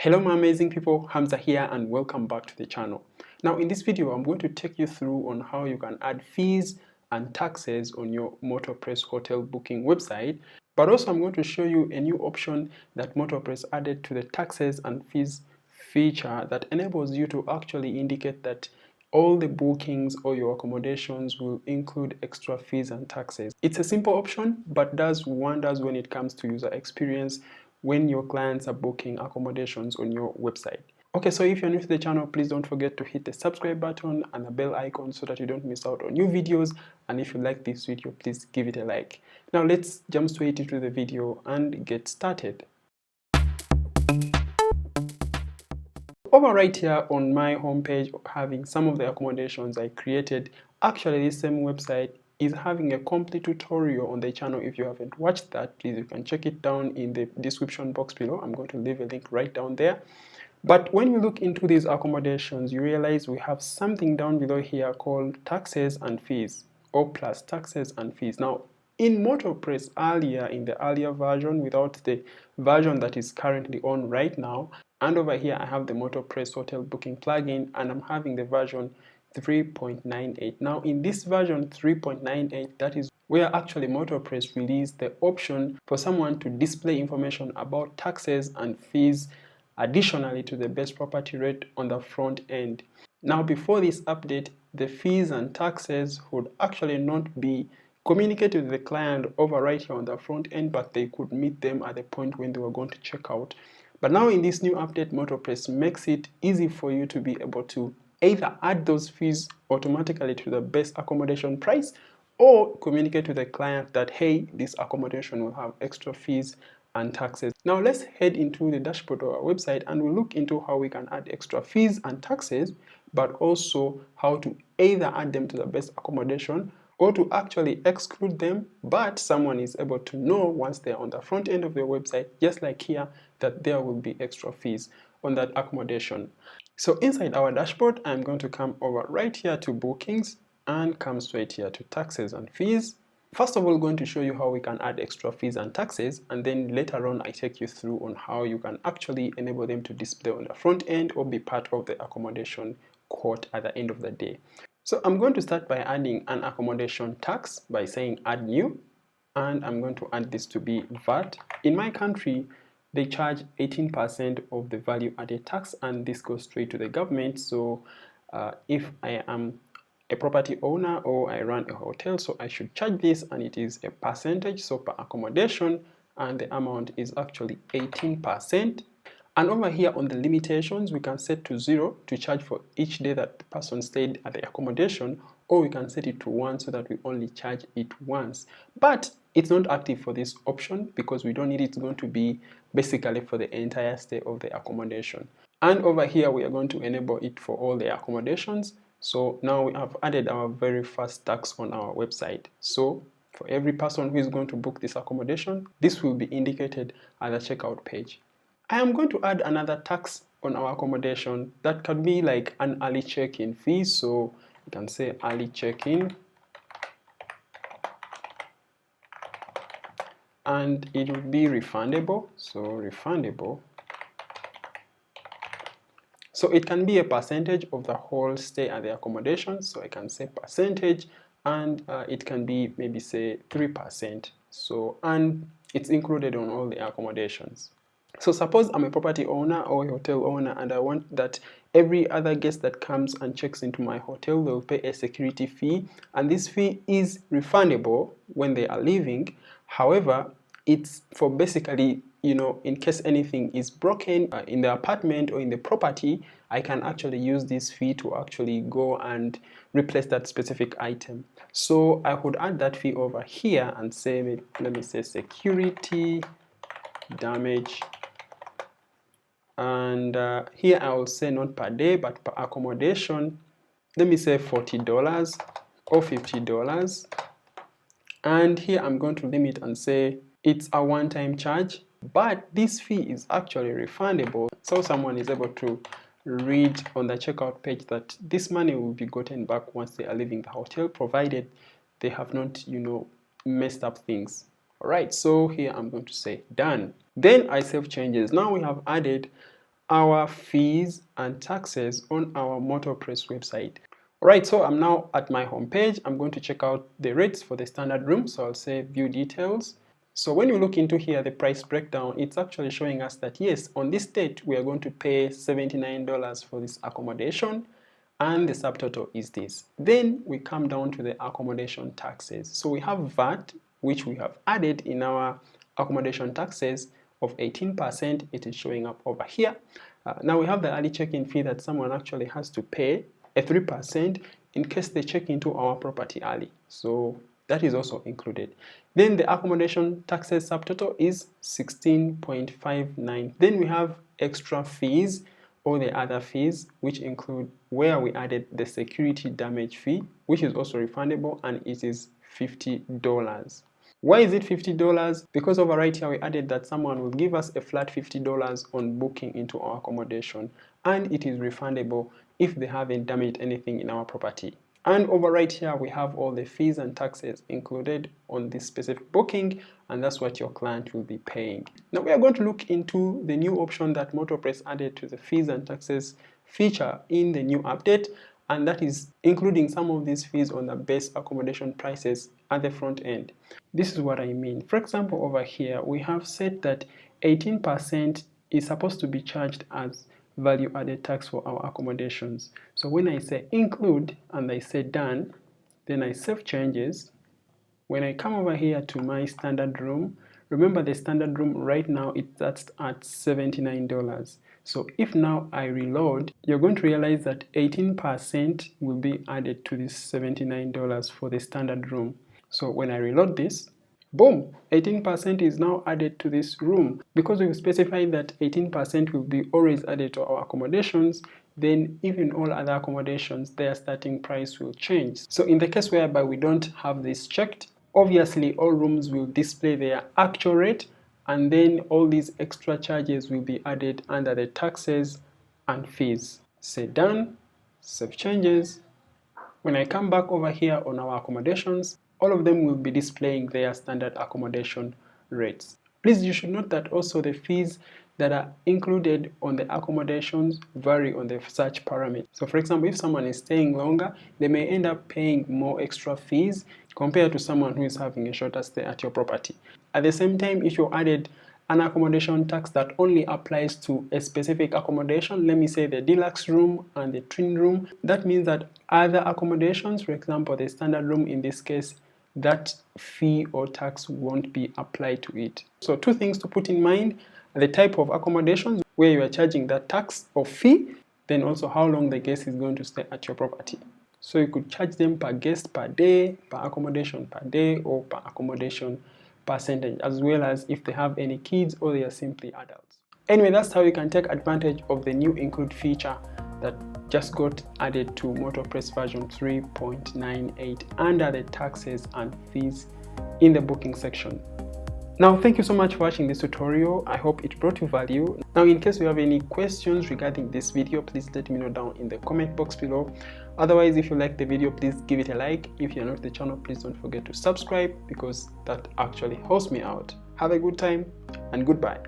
Hello my amazing people, Hamza here and welcome back to the channel. Now in this video I'm going to take you through on how you can add fees and taxes on your MotoPress hotel booking website, but also I'm going to show you a new option that MotoPress added to the taxes and fees feature that enables you to actually indicate that all the bookings or your accommodations will include extra fees and taxes. It's a simple option but does wonders when it comes to user experience when your clients are booking accommodations on your website. Okay, so if you're new to the channel, please don't forget to hit the subscribe button and the bell icon so that you don't miss out on new videos. And if you like this video, please give it a like. Now let's jump straight into the video and get started. Over right here on my homepage, having some of the accommodations I created, actually this same website is having a complete tutorial on the channel. If you haven't watched that, please you can check it down in the description box below. I'm going to leave a link right down there. But when you look into these accommodations, you realize we have something down below here called taxes and fees, or plus taxes and fees. Now in MotoPress earlier, in the earlier version, without the version that is currently on right now, and over here I have the MotoPress hotel booking plugin and I'm having the version 3.9.8. Now in this version 3.9.8, that is where actually MotoPress released the option for someone to display information about taxes and fees additionally to the best property rate on the front end. Now before this update, the fees and taxes would actually not be communicated to the client over right here on the front end, but they could meet them at the point when they were going to check out. But now in this new update, MotoPress makes it easy for you to be able to either add those fees automatically to the best accommodation price or communicate to the client that, hey, this accommodation will have extra fees and taxes. Now let's head into the dashboard of our website and we'll look into how we can add extra fees and taxes, but also how to either add them to the best accommodation or to actually exclude them, but someone is able to know once they're on the front end of their website, just like here, that there will be extra fees on that accommodation. So inside our dashboard, I'm going to come over right here to bookings and come straight here to taxes and fees. First of all, I'm going to show you how we can add extra fees and taxes, and then later on I take you through on how you can actually enable them to display on the front end or be part of the accommodation quote at the end of the day. So I'm going to start by adding an accommodation tax by saying add new, and I'm going to add this to be VAT. In my country, they charge 18% of the value added tax, and this goes straight to the government. So if I am a property owner or I run a hotel, so I should charge this, and it is a percentage, so per accommodation, and the amount is actually 18%. And over here on the limitations, we can set to 0 to charge for each day that the person stayed at the accommodation, or we can set it to 1 so that we only charge it once. But it's not active for this option because we don't need it. It's going to be basically for the entire stay of the accommodation. And over here, we are going to enable it for all the accommodations. So now we have added our very first tax on our website. So for every person who is going to book this accommodation, this will be indicated at the checkout page. I am going to add another tax on our accommodation that can be like an early check-in fee. So you can say early check-in, and it will be refundable. So refundable. So it can be a percentage of the whole stay at the accommodation. So I can say percentage, and it can be maybe say 3%. So, and it's included on all the accommodations. So suppose I'm a property owner or a hotel owner and I want that every other guest that comes and checks into my hotel, they'll pay a security fee, and this fee is refundable when they are leaving. However, it's for basically, in case anything is broken in the apartment or in the property, I can actually use this fee to actually go and replace that specific item. So I would add that fee over here and say, let me say security damage. And here I will say not per day but per accommodation. Let me say $40 or $50. And here I'm going to limit and say it's a one-time charge, but this fee is actually refundable. So someone is able to read on the checkout page that this money will be gotten back once they are leaving the hotel, provided they have not, messed up things. All right, so here I'm going to say done. Then I save changes. Now we have added our fees and taxes on our MotoPress website. Alright, so I'm now at my home page. I'm going to check out the rates for the standard room. So I'll say view details. So when you look into here, the price breakdown, it's actually showing us that yes, on this date, we are going to pay $79 for this accommodation, and the subtotal is this. Then we come down to the accommodation taxes. So we have VAT, which we have added in our accommodation taxes of 18%. It is showing up over here. Now we have the early check-in fee that someone actually has to pay, a 3% in case they check into our property early. So that is also included. Then the accommodation taxes subtotal is 16.59. Then we have extra fees or the other fees, which include where we added the security damage fee, which is also refundable, and it is $50. Why is it $50? Because over right here we added that someone will give us a flat $50 on booking into our accommodation, and it is refundable if they haven't damaged anything in our property. And over right here we have all the fees and taxes included on this specific booking, and that's what your client will be paying. Now we are going to look into the new option that MotoPress added to the fees and taxes feature in the new update, and that is including some of these fees on the base accommodation prices at the front end. This is what I mean. For example, over here we have said that 18% is supposed to be charged as value added tax for our accommodations. So when I say include and I say done, then I save changes. When I come over here to my standard room, remember the standard room right now that's at $79. So if now I reload, you're going to realize that 18% will be added to this $79 for the standard room. So when I reload this, boom, 18% is now added to this room. Because we've specified that 18% will be always added to our accommodations, then even all other accommodations, their starting price will change. So in the case whereby we don't have this checked, obviously all rooms will display their actual rate, and then all these extra charges will be added under the taxes and fees. Say done, save changes. When I come back over here on our accommodations, all of them will be displaying their standard accommodation rates. Please, you should note that also the fees that are included on the accommodations vary on the search parameter. So for example, if someone is staying longer, they may end up paying more extra fees compared to someone who is having a shorter stay at your property. At the same time, if you added an accommodation tax that only applies to a specific accommodation, let me say the deluxe room and the twin room, that means that other accommodations, for example the standard room in this case, that fee or tax won't be applied to it. So two things to put in mind: the type of accommodations where you are charging that tax or fee, then also how long the guest is going to stay at your property. So you could charge them per guest per day, per accommodation per day, or per accommodation percentage, as well as if they have any kids or they are simply adults. Anyway, that's how you can take advantage of the new include feature that just got added to MotoPress version 3.9.8 under the taxes and fees in the booking section. Now, thank you so much for watching this tutorial. I hope it brought you value. Now, in case you have any questions regarding this video, please let me know down in the comment box below. Otherwise, if you like the video, please give it a like. If you're not the channel, please don't forget to subscribe, because that actually helps me out. Have a good time and goodbye.